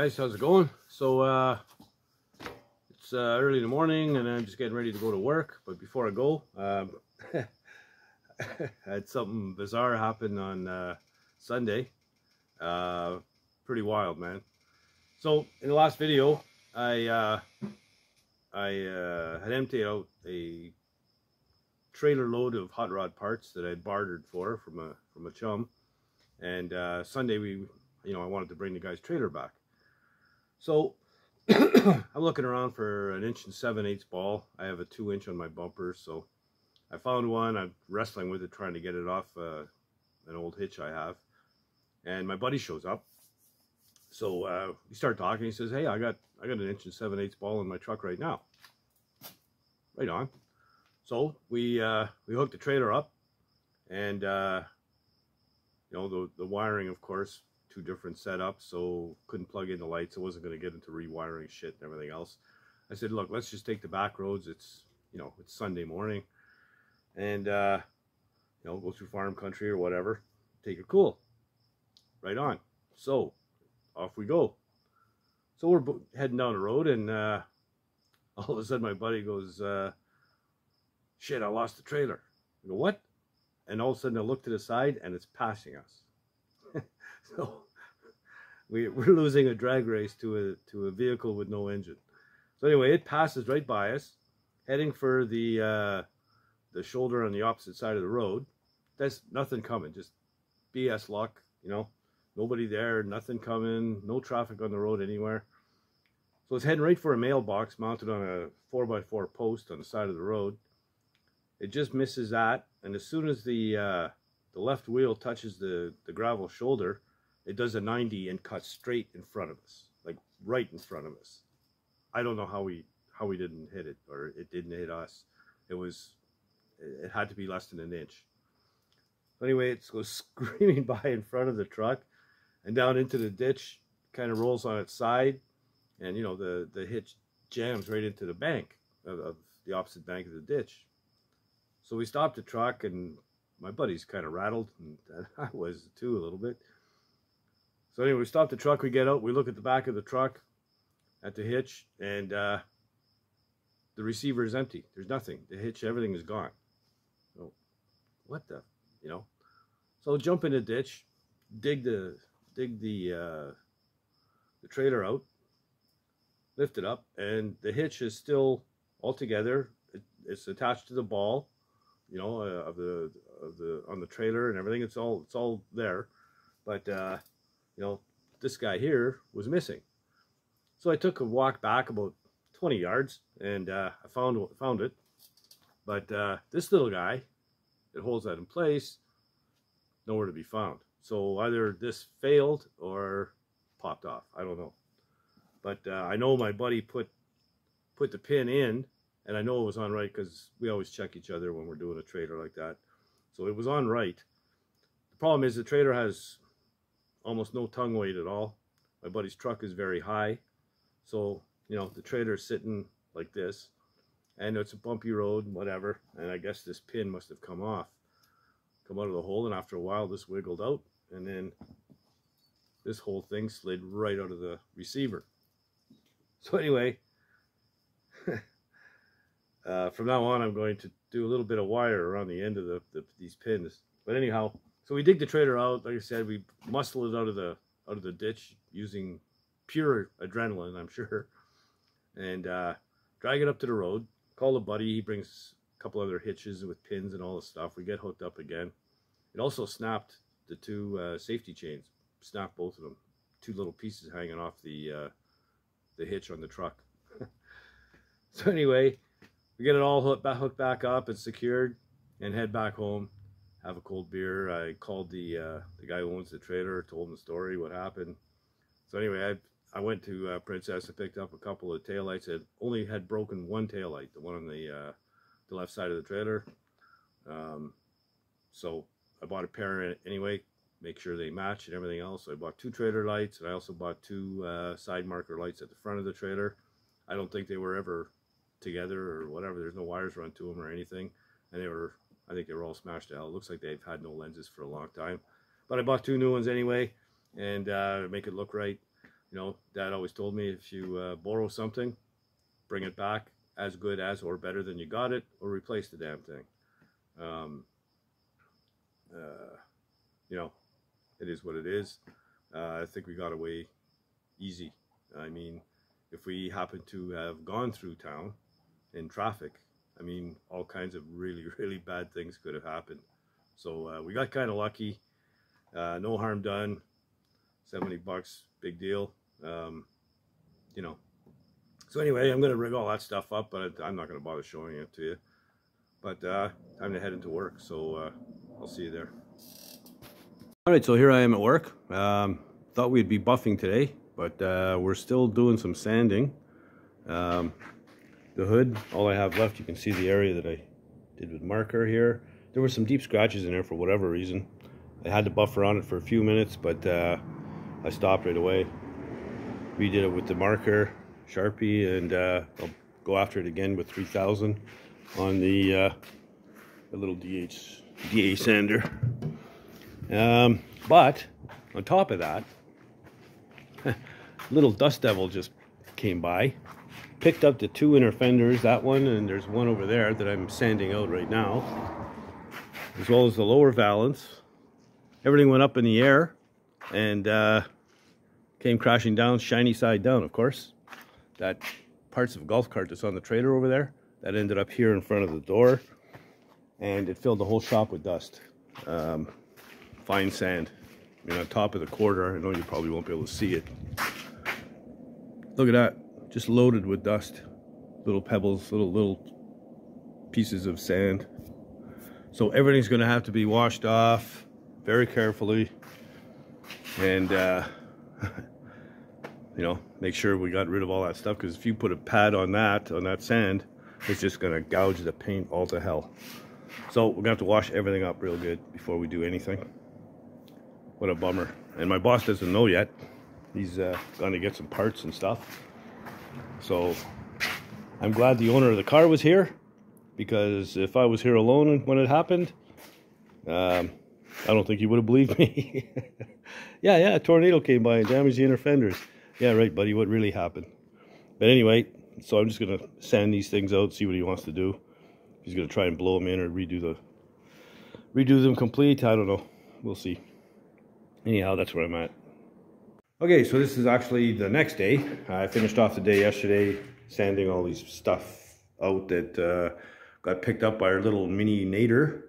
guys, how's it going? So it's early in the morning and I'm just getting ready to go to work. But before I go, I had something bizarre happen on Sunday. Pretty wild, man. So in the last video, I had emptied out a trailer load of hot rod parts that I bartered for from a chum, and Sunday I wanted to bring the guy's trailer back. So I'm looking around for an 1 7/8" ball. I have a 2" on my bumper, so I found one. I'm wrestling with it, trying to get it off an old hitch I have, and my buddy shows up. So we start talking. He says, "Hey, I got an 1 7/8" ball in my truck right now." Right on. So we hooked the trailer up, and the wiring, of course, 2 different setups, so couldn't plug in the lights. I wasn't going to get into rewiring shit and everything else. I said, look, let's just take the back roads. It's it's Sunday morning, and go through farm country or whatever. Take it cool. Right on. So off we go. So we're heading down the road, and all of a sudden my buddy goes, shit, I lost the trailer. I go, what? And all of a sudden I look to the side and it's passing us. So we're losing a drag race to a vehicle with no engine. So anyway, it passes right by us, heading for the shoulder on the opposite side of the road. There's nothing coming, just BS luck, nobody there, nothing coming, no traffic on the road anywhere. So it's heading right for a mailbox mounted on a 4x4 post on the side of the road. It just misses that, and as soon as the left wheel touches the gravel shoulder, it does a 90 and cuts straight in front of us, like right in front of us. I don't know how we didn't hit it, or it didn't hit us. It had to be less than an inch. Anyway, it goes screaming by in front of the truck and down into the ditch, kind of rolls on its side, and the hitch jams right into the bank of the opposite bank of the ditch. So we stopped the truck, and my buddy's kind of rattled, and I was too a little bit. So anyway, we stop the truck, we get out, we look at the back of the truck, at the hitch, and the receiver is empty. There's nothing. The hitch, everything is gone. So, what the, So jump in the ditch, dig the trailer out, lift it up, and the hitch is still all together. It's attached to the ball, on the trailer and everything. It's all there, but this guy here was missing. So I took a walk back about 20 yards, and I found it. But this little guy that holds that in place, nowhere to be found. So either this failed or popped off. I don't know. But I know my buddy put the pin in, and I know it was on right, because we always check each other when we're doing a trailer like that. So it was on right. The problem is the trailer has almost no tongue weight at all. My buddy's truck is very high, so the trailer is sitting like this, and it's a bumpy road, whatever, and I guess this pin must have come out of the hole, and after a while this wiggled out, and then this whole thing slid right out of the receiver. So anyway, from now on I'm going to do a little bit of wire around the end of these pins. But anyhow, so we dig the trailer out. Like I said, we muscle it out of the ditch using pure adrenaline, I'm sure, and drag it up to the road. Call a buddy. He brings a couple other hitches with pins and all the stuff. We get hooked up again. It also snapped the 2 safety chains. Snapped both of them. 2 little pieces hanging off the hitch on the truck. So anyway, we get it all hooked back up and secured, and head back home. Have a cold beer. I called the guy who owns the trailer, told him the story, what happened. So anyway, I went to Princess. I picked up a couple of taillights. It only had broken one taillight, the one on the left side of the trailer. So I bought a pair anyway, make sure they match and everything else. So I bought 2 trailer lights, and I also bought 2 side marker lights at the front of the trailer. I don't think they were ever together or whatever. There's no wires run to them or anything, and I think they were all smashed to hell. It looks like they've had no lenses for a long time, but I bought 2 new ones anyway, and make it look right. You know, Dad always told me, if you borrow something, bring it back as good as or better than you got it, or replace the damn thing. Um, you know, it is what it is. I think we got away easy. I mean, if we happened to have gone through town in traffic, I mean, all kinds of really, really bad things could have happened. So we got kind of lucky. No harm done. 70 bucks, big deal. You know. So anyway, I'm going to rig all that stuff up, but I'm not going to bother showing it to you. But time to head into work, so I'll see you there. All right, so here I am at work. Thought we'd be buffing today, but we're still doing some sanding. The hood, all I have left, you can see the area that I did with marker here. There were some deep scratches in there for whatever reason. I had to buffer on it for a few minutes, but I stopped right away. Redid it with the marker, Sharpie, and I'll go after it again with 3000 on the little DA sander. But on top of that, little dust devil just came by, picked up the two inner fenders, that one, and there's one over there that I'm sanding out right now, as well as the lower valance. Everything went up in the air and came crashing down, shiny side down, of course. That parts of a golf cart that's on the trailer over there, that ended up here in front of the door, and it filled the whole shop with dust. Fine sand. I mean, on top of the quarter, I know you probably won't be able to see it. Look at that, just loaded with dust. Little pebbles, little pieces of sand. So everything's gonna have to be washed off very carefully, and you know, make sure we got rid of all that stuff, because if you put a pad on that sand, it's just gonna gouge the paint all to hell. So we're gonna have to wash everything up real good before we do anything. What a bummer. And my boss doesn't know yet. He's gonna get some parts and stuff. So I'm glad the owner of the car was here, because if I was here alone when it happened, I don't think he would have believed me. yeah, a tornado came by and damaged the inner fenders. Yeah, right, buddy, what really happened? But anyway, so I'm just gonna sand these things out, see what he wants to do. If he's gonna try and blow them in or redo them complete, I don't know. We'll see. Anyhow, that's where I'm at. Okay, so this is actually the next day. I finished off the day yesterday sanding all these stuff out that got picked up by our little mini nader.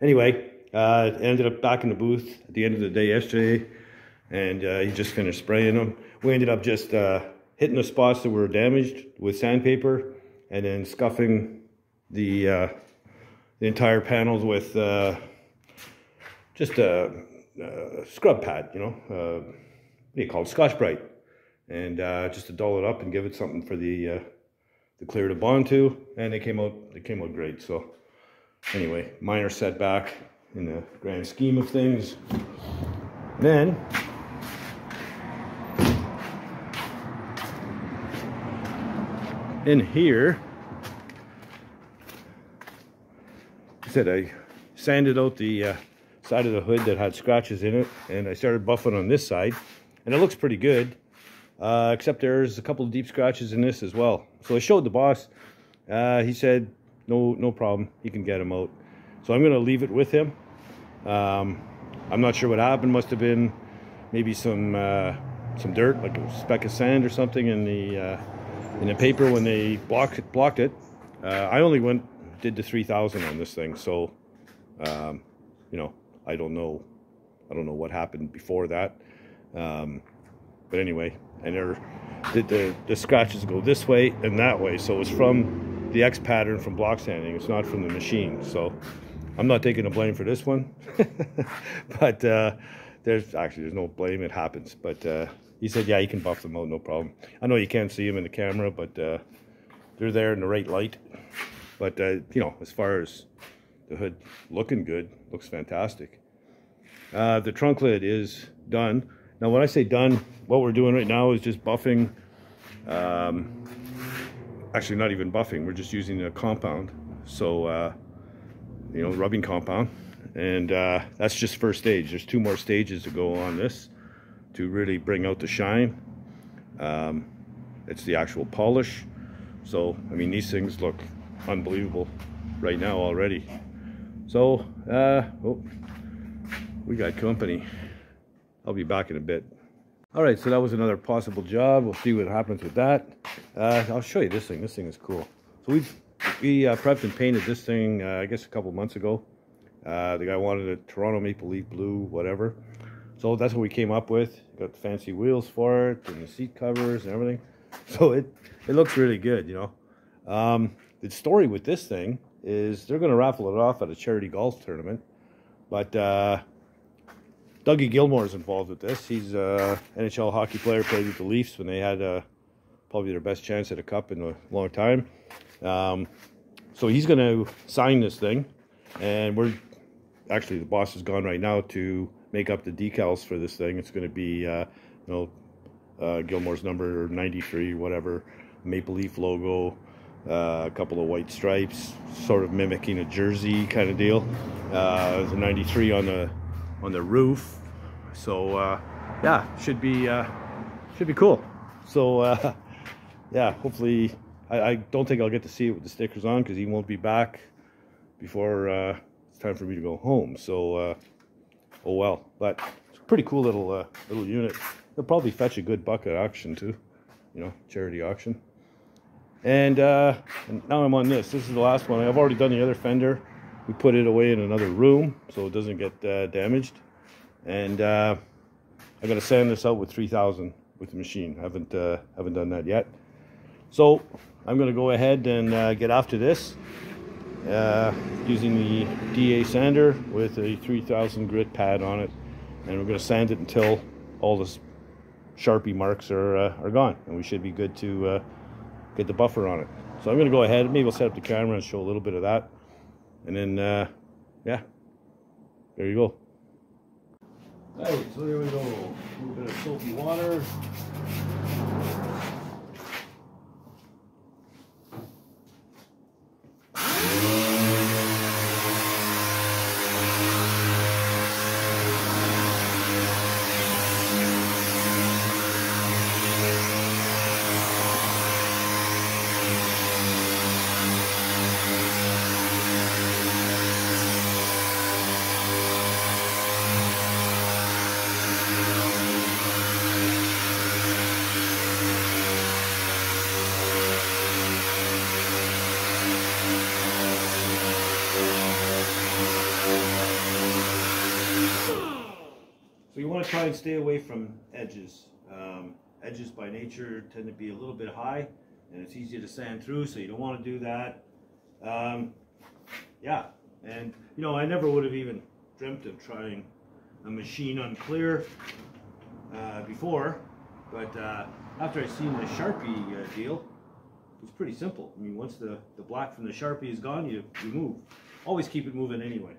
Anyway, ended up back in the booth at the end of the day yesterday, and he just finished spraying them. We ended up just hitting the spots that were damaged with sandpaper, and then scuffing the entire panels with just a scrub pad, you know, what do you call it, Scotch-Brite, and just to dull it up and give it something for the clear to bond to, and they came out great. So anyway, minor setback in the grand scheme of things. Then in here, I said I sanded out the side of the hood that had scratches in it, and I started buffing on this side, and it looks pretty good, except there's a couple of deep scratches in this as well. So I showed the boss. He said no problem, he can get them out. So I'm going to leave it with him. I'm not sure what happened. Must have been maybe some dirt, like a speck of sand or something in the paper when they blocked it. I only did the 3000 on this thing, so you know, I don't know what happened before that, but anyway, and the scratches go this way and that way, so it's from the X pattern from block sanding. It's not from the machine, so I'm not taking the blame for this one. But there's no blame, it happens. But he said, yeah, you can buff them out, no problem. I know you can't see them in the camera, but they're there in the right light. But you know, as far as the hood looking good, looks fantastic. The trunk lid is done. Now when I say done, what we're doing right now is just buffing. Actually not even buffing, we're just using a compound. So you know, rubbing compound, and that's just first stage. There's 2 more stages to go on this. to really bring out the shine. It's the actual polish. So, I mean, these things look unbelievable right now already. So, oh, we got company. I'll be back in a bit. All right, so that was another possible job. We'll see what happens with that. I'll show you this thing. This thing is cool. So we prepped and painted this thing, I guess a couple months ago. The guy wanted a Toronto Maple Leaf blue, whatever. So that's what we came up with. Got the fancy wheels for it and the seat covers and everything. So it looks really good, you know. The story with this thing is they're going to raffle it off at a charity golf tournament. But Dougie Gilmore is involved with this. He's an NHL hockey player, played with the Leafs when they had probably their best chance at a cup in a long time. So he's going to sign this thing. And we're actually, the boss is gone right now to make up the decals for this thing. It's going to be, Gilmore's number 93, whatever, Maple Leaf logo, a couple of white stripes, sort of mimicking a jersey kind of deal. The 93 on the roof. So yeah, should be cool. So yeah, hopefully I don't think I'll get to see it with the stickers on because he won't be back before it's time for me to go home. So oh well, but it's a pretty cool little unit. It'll probably fetch a good buck at auction too, you know, charity auction. And now I'm on this. This is the last one. I've already done the other fender. We put it away in another room so it doesn't get damaged. And I got to sand this out with 3000 with the machine. Haven't done that yet. So I'm going to go ahead and get after this using the DA sander with a 3000 grit pad on it, and we're going to sand it until all the Sharpie marks are gone, and we should be good to get the buffer on it. So I'm going to go ahead. Maybe I'll set up the camera and show a little bit of that. And then, yeah, there you go. All right, so there we go. A little bit of soapy water. So you want to try and stay away from edges. Edges by nature tend to be a little bit high, and it's easy to sand through, so you don't want to do that. Yeah, and you know, I never would have even dreamt of trying a machine on clear before, but after I seen the Sharpie deal, it's pretty simple. I mean, once the black from the Sharpie is gone, you move. Always keep it moving anyway.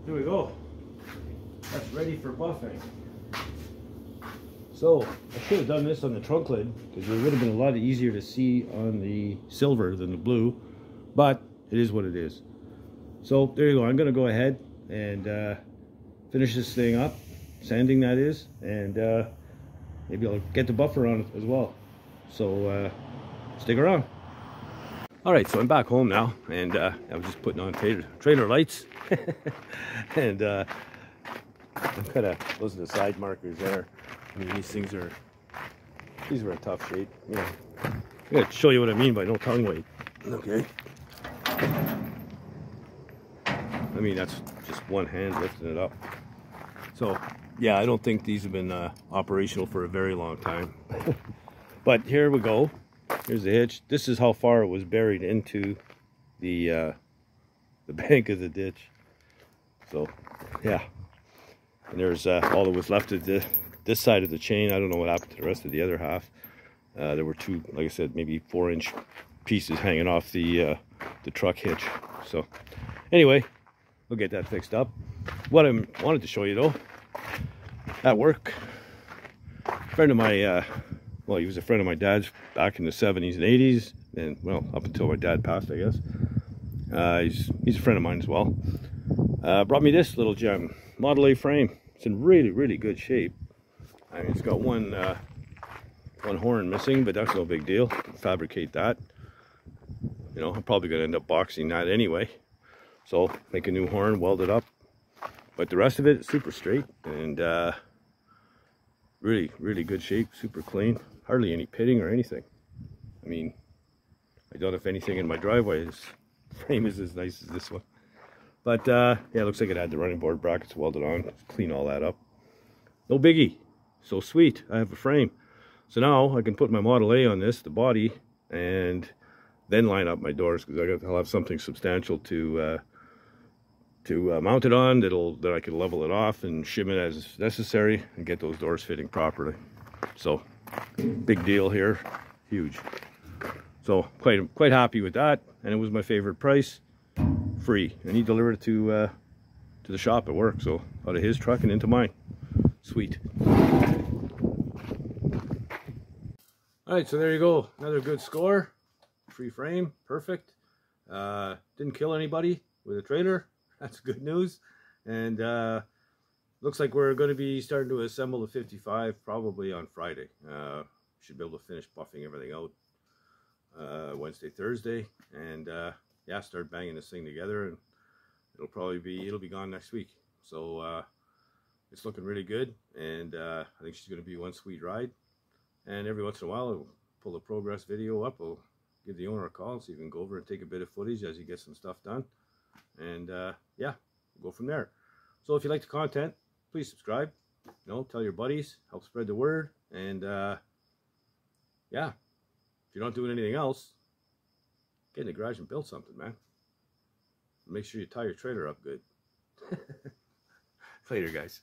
here we go. That's ready for buffing. So I should have done this on the trunk lid because it would have been a lot easier to see on the silver than the blue, but it is what it is. So there you go. I'm going to go ahead and finish this thing up, sanding that is, and maybe I'll get the buffer on it as well. So stick around. All right, so I'm back home now, and I was just putting on trailer lights, and I'm kind of, those are the side markers there. I mean, these are in tough shape. You know, I'm gonna show you what I mean by no tongue weight. Okay. I mean, that's just one hand lifting it up. So, yeah, I don't think these have been operational for a very long time. But here we go. Here's the hitch. This is how far it was buried into the bank of the ditch. So, yeah. And there's all that was left of this side of the chain. I don't know what happened to the rest of the other half. There were two, like I said, maybe 4-inch pieces hanging off the truck hitch. So, anyway, we'll get that fixed up. What I wanted to show you though, at work, a friend of my, well, he was a friend of my dad's back in the 70s and 80s, and well, up until my dad passed, I guess. He's a friend of mine as well. Brought me this little gem, Model A frame. It's in really, really good shape. I mean, it's got one horn missing, but that's no big deal. Fabricate that. You know, I'm probably gonna end up boxing that anyway. So make a new horn, weld it up. But the rest of it is super straight and really, really good shape, super clean. Hardly any pitting or anything. I mean, I don't know if anything in my driveway frame is as nice as this one. But yeah, it looks like it had the running board brackets welded on. Just clean all that up. No biggie. So sweet. I have a frame. So now I can put my Model A on this, the body, and then line up my doors because I'll have something substantial to mount it on. That I can level it off and shim it as necessary and get those doors fitting properly. So big deal here, huge. So quite happy with that, and it was my favorite price, free, and he delivered it to the shop at work. So out of his truck and into mine. Sweet. All right, so there you go, another good score. Free frame, perfect. Didn't kill anybody with a trailer. That's good news. And looks like we're going to be starting to assemble the 55 probably on Friday. Should be able to finish buffing everything out Wednesday, Thursday, and yeah, start banging this thing together, and it'll be gone next week. So it's looking really good, and I think she's going to be one sweet ride. And every once in a while, I'll pull a progress video up. I'll give the owner a call so you can go over and take a bit of footage as he gets some stuff done. And yeah, we'll go from there. So if you like the content, please subscribe. You know, tell your buddies, help spread the word. And yeah, if you're not doing anything else, get in the garage and build something, man. Make sure you tie your trailer up good. Later, guys.